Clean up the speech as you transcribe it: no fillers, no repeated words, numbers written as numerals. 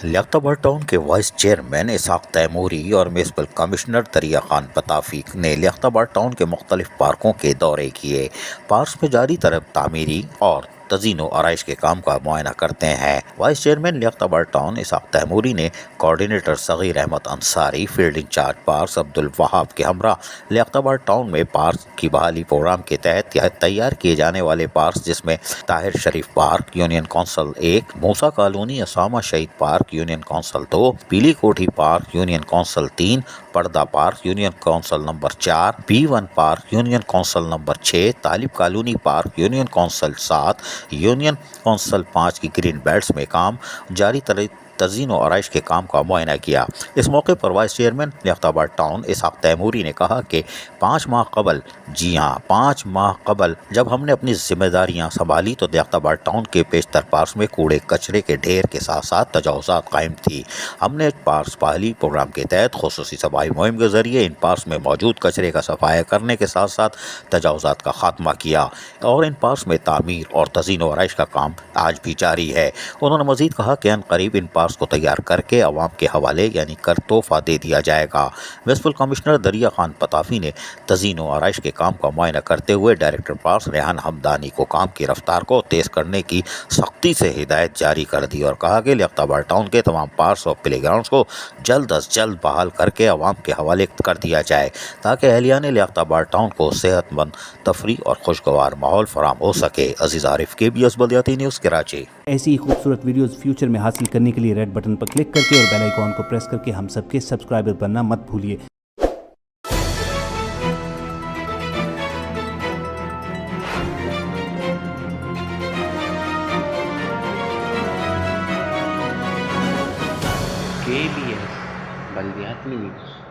لیاقتآباد town کے vice chairman اسحاق تیموری اور municipal commissioner دریا خان پتافی نے لیاقتآباد ٹاؤن کے مختلف پارکوں کے دورے کیے۔ پارکس میں جاری تعمیری اور تزئین و آرائش کے کام کا معائنہ کرتے ہیں۔ Vice chairman Liaquatabad town Ishaq Taimuri نے coordinator Saghir Ahmed Ansari, field incharge parks Abdul Wahab کے ہمراہ لیاقتآباد ٹاؤن میں پارکس کی بحالی پروگرام کے تحت تیار کیے جانے والے پارکس جس میں طاہر شریف پارک یونین کونسل 1، موسیٰ کالونی اسامہ شہید پارک یونین کونسل 2، پیلی کوٹھی پارک یونین کونسل 3، پردہ park union council number 4، B1 park union council number 6، طالب colony park union council 7، union council 5 کی گرین بیلٹس میں کام جاری تزئین و آرائش کے کام کا معائنہ کیا۔ اس موقع پر voice chairman Liaquatabad town Ishaq Taimuri نے کہا کہ 5 ماہ قبل جب ہم نے اپنی ذمہ داریاں سنبھالی تو لیاقتآباد ٹاؤن کے بیشتر پارکس میں کوڑے کچرے کے ڈھیر کے ساتھ ساتھ تجاوزات قائم تھی۔ ہم نے پارکس بحالی پروگرام کے تحت خصوصی صفائی مہم کے ذریعے ان پارکس میں موجود کچرے کا صفائی کرنے کے ساتھ ساتھ تجاوزات کا خاتمہ کیا اور ان پارکس میں تعمیر اور تزئین و آرائش کا کام آج بھی جاری ہے۔ انہوں نے مزید کہا کہ عنقریب ان پارکس کو تیار کر کے عوام کے حوالے یعنی کر تحفہ دے دیا جائے گا۔ میونسپل کمشنر دریا خان پتافی نے تزئین و آرائش کے کام کا معائنہ کرتے ہوئے ڈائریکٹر پارکس ریحان حمدانی کو کام کی رفتار کو تیز کرنے کی سختی سے ہدایت جاری کر دی اور کہا کہ لیاقتآباد ٹاؤن کے تمام پارکس اور پلے گراؤنڈز کو جلد از جلد بحال کر کے عوام کے حوالے کر دیا جائے تاکہ اہلیان لیاقتآباد ٹاؤن کو صحت مند تفریح اور خوشگوار ماحول فراہم ہو سکے۔ عزیز عارف، KBS بلدیاتی نیوز، کراچی۔ ایسی ہی خوبصورت ویڈیوز فیوچر میں حاصل کرنے کے لیے ریڈ بٹن پر کلک کر کے اور بیل آئیکن کو پریس کر کے ہم سب کے سبسکرائبر بننا مت بھولیے۔ KBS بلدیاتی نیوز۔